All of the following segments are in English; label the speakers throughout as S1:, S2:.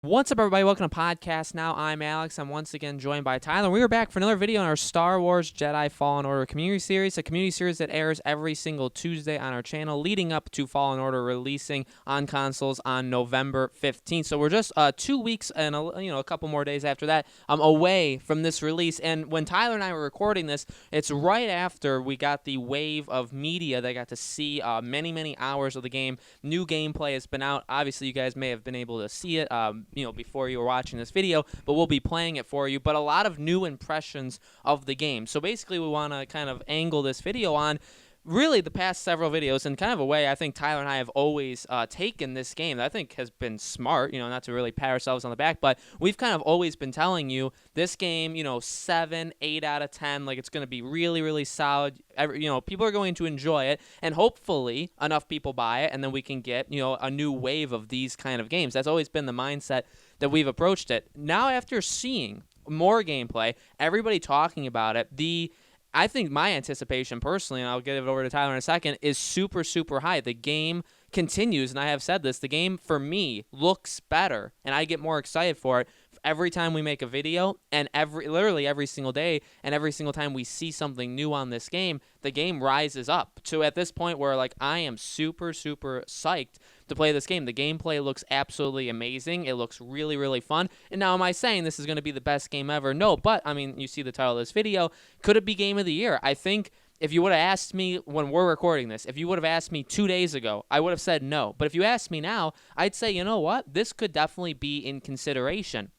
S1: What's up, everybody? Welcome to Podcast Now. I'm Alex. I'm once again joined by Tyler. We are back for another video on our Star Wars Jedi Fallen Order community series, a community series that airs every single Tuesday on our channel, leading up to Fallen Order releasing on consoles on November 15th. So we're just 2 weeks and a couple more days after that away from this release. And when Tyler and I were recording this, it's right after we got the wave of media that got to see many hours of the game. New gameplay has been out. Obviously, you guys may have been able to see it. Before you were watching this video, but we'll be playing it for you. But a lot of new impressions of the game. So basically, we want to kind of angle this video on really the past several videos in kind of a way I think Tyler and I have always taken this game that I think has been smart, not to really pat ourselves on the back, but we've kind of always been telling you this game, 7, 8 out of 10, like it's going to be really solid. People are going to enjoy it, and hopefully enough people buy it, and then we can get, a new wave of these kind of games. That's always been the mindset that we've approached it. Now, after seeing more gameplay, everybody talking about it, I think my anticipation personally, and I'll give it over to Tyler in a second, is super high. The game continues, and I have said this, the game for me looks better, and I get more excited for it every time we make a video, and literally every single day, and every single time we see something new on this game, the game rises up to at this point where I am super psyched to play this game. The gameplay looks absolutely amazing. It looks really fun. And now, am I saying this is going to be the best game ever? No, but I mean, you see the title of this video. Could it be Game of the Year? I think if you would have asked me when we're recording this, if you would have asked me 2 days ago, I would have said no. But if you ask me now, I'd say, you know what? This could definitely be in consideration.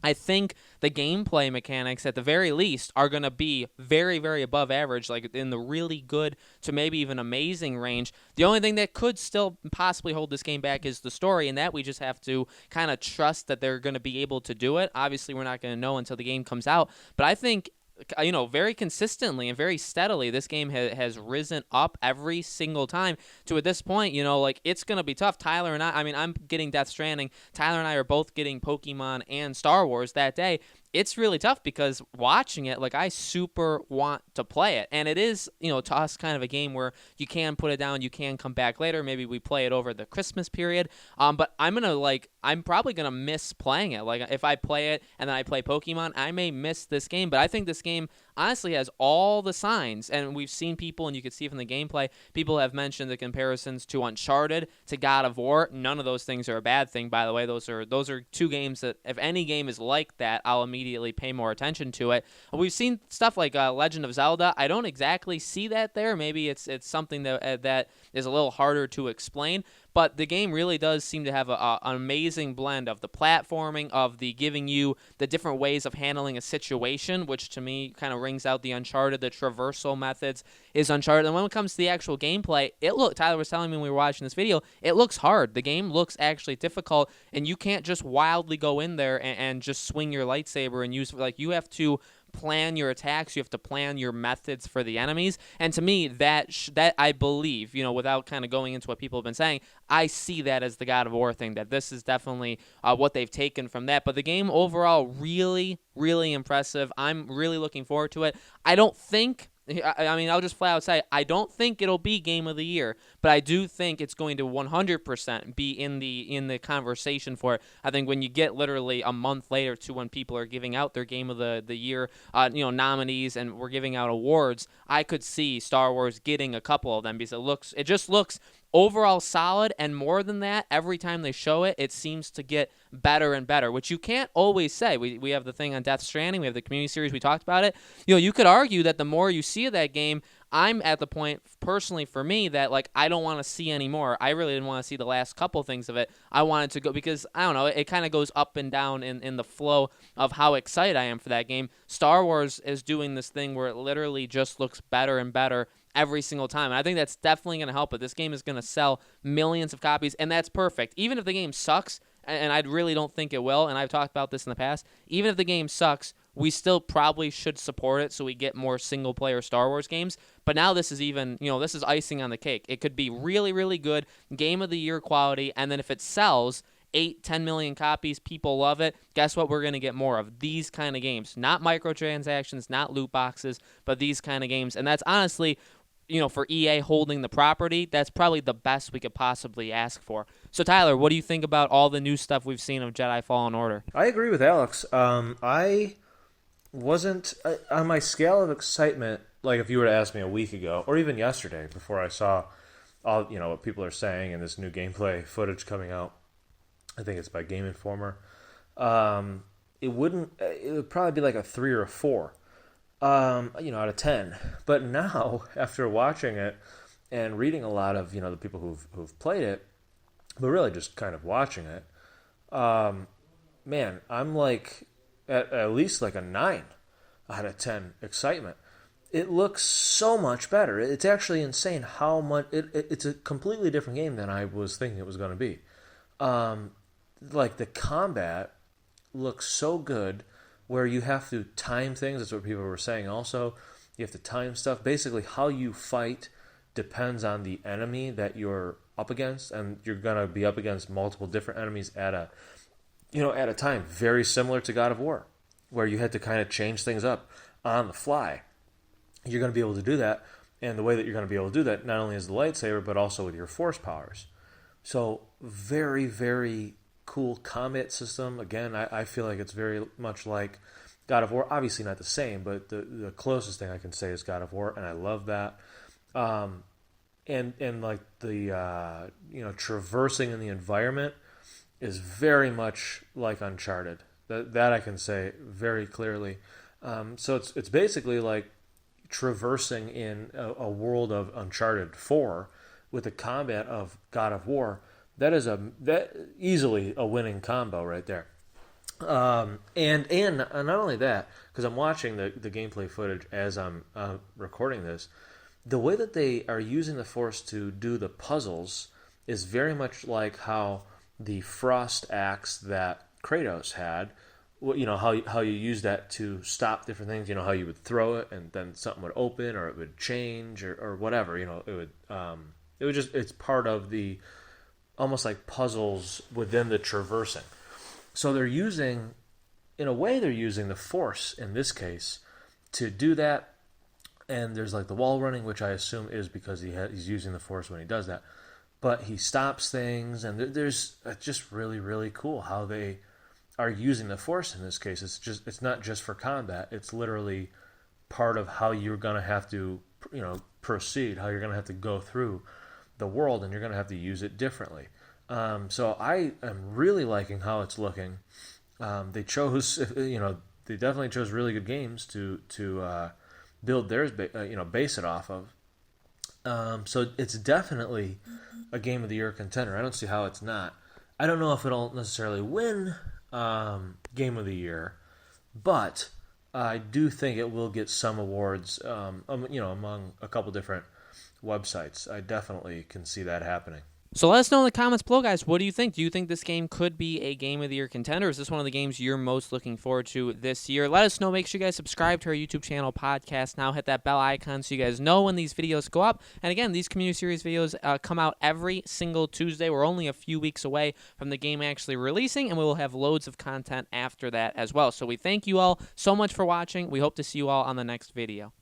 S1: I think the gameplay mechanics, at the very least, are going to be very above average, like in the really good to maybe even amazing range. The only thing that could still possibly hold this game back is the story, and that we just have to kind of trust that they're going to be able to do it. Obviously, we're not going to know until the game comes out, but I think very consistently and very steadily, this game has risen up every single time to, at this point, it's going to be tough. Tyler and I mean, I'm getting Death Stranding. Tyler and I are both getting Pokemon and Star Wars that day. It's really tough because watching it, I super want to play it. And it is, to us, kind of a game where you can put it down, you can come back later. Maybe we play it over the Christmas period. But I'm probably going to miss playing it. If I play it and then I play Pokemon, I may miss this game. But I think this game honestly has all the signs. And we've seen people, and you can see from the gameplay, people have mentioned the comparisons to Uncharted, to God of War. None of those things are a bad thing, by the way. Those are two games that, if any game is like that, I'll immediately pay more attention to it. We've seen stuff like Legend of Zelda. I don't exactly see that there. Maybe it's something that is a little harder to explain. But the game really does seem to have an amazing blend of the platforming, of the giving you the different ways of handling a situation, which to me kind of rings out the Uncharted. The traversal methods is Uncharted. And when it comes to the actual gameplay, Tyler was telling me when we were watching this video, it looks hard. The game looks actually difficult, and you can't just wildly go in there and just swing your lightsaber and use, you have to plan your attacks, you have to plan your methods for the enemies. And to me, that I believe, without kind of going into what people have been saying, I see that as the God of War thing, that this is definitely what they've taken from that. But the game overall, really impressive. I'm really looking forward to it. I don't think, I'll just flat out say, I don't think it'll be Game of the Year, but I do think it's going to 100% be in the conversation for it. I think when you get literally a month later to when people are giving out their Game of the Year, nominees, and we're giving out awards, I could see Star Wars getting a couple of them, because it just looks overall solid, and more than that, every time they show it, it seems to get better and better, which you can't always say. We have the thing on Death Stranding, we have the community series, we talked about it. You could argue that the more you see of that game, I'm at the point, personally for me, that I don't want to see anymore. I really didn't want to see the last couple things of it. I wanted to go, because I don't know, it kind of goes up and down in the flow of how excited I am for that game. Star Wars is doing this thing where it literally just looks better and better every single time. And I think that's definitely going to help it. This game is going to sell millions of copies, and that's perfect. Even if the game sucks, and I really don't think it will, and I've talked about this in the past, even if the game sucks, we still probably should support it so we get more single-player Star Wars games. But now this is even, this is icing on the cake. It could be really good, Game of the Year quality, and then if it sells 8-10 million copies, people love it, guess what? We're going to get more of these kind of games. Not microtransactions, not loot boxes, but these kind of games. And that's honestly for EA holding the property, that's probably the best we could possibly ask for. So, Tyler, what do you think about all the new stuff we've seen of Jedi Fallen Order?
S2: I agree with Alex. I wasn't on my scale of excitement. Like if you were to ask me a week ago, or even yesterday, before I saw all what people are saying and this new gameplay footage coming out, I think it's by Game Informer. It wouldn't. It would probably be like a 3 or a 4, out of 10. But now, after watching it and reading a lot of the people who've played it, but really just kind of watching it, man, I'm like at least like a 9 out of 10 excitement. It looks so much better. It's actually insane how much it's a completely different game than I was thinking it was going to be. Like the combat looks so good, where you have to time things. That's what people were saying. Also, you have to time stuff. Basically, how you fight depends on the enemy that you're up against, and you're gonna be up against multiple different enemies at a time. Very similar to God of War, where you had to kind of change things up on the fly. You're going to be able to do that, and the way that you're going to be able to do that not only is the lightsaber, but also with your force powers. So very, very cool combat system. Again, I feel like it's very much like God of War. Obviously not the same, but the closest thing I can say is God of War, and I love that. And like the traversing in the environment is very much like Uncharted. That I can say very clearly. So it's basically like traversing in a world of Uncharted 4 with the combat of God of War. That is easily a winning combo right there. And not only that, because I'm watching the gameplay footage as I'm recording this, the way that they are using the Force to do the puzzles is very much like how the Frost axe that Kratos had. How you use that to stop different things. How you would throw it and then something would open or it would change or whatever. It's part of the almost like puzzles within the traversing. So they're using the Force in this case to do that. And there's like the wall running, which I assume is because he's using the Force when he does that. But he stops things, and there's just really, really cool how they are using the Force in this case. It's not just for combat. It's literally part of how you're going to have to proceed, how you're going to have to go through the world, and you're going to have to use it differently. So I am really liking how it's looking. They definitely chose really good games to build theirs, base it off of. So it's definitely a Game of the Year contender. I don't see how it's not. I don't know if it'll necessarily win Game of the Year, but I do think it will get some awards. Among a couple different websites, I definitely can see that happening.
S1: So let us know in the comments below, guys. What do you think? Do you think this game could be a Game of the Year contender? Is this one of the games you're most looking forward to this year? Let us know. Make sure you guys subscribe to our YouTube channel, Podcast Now. Hit that bell icon so you guys know when these videos go up. And again, these community series videos come out every single Tuesday. We're only a few weeks away from the game actually releasing, and we will have loads of content after that as well. So we thank you all so much for watching. We hope to see you all on the next video.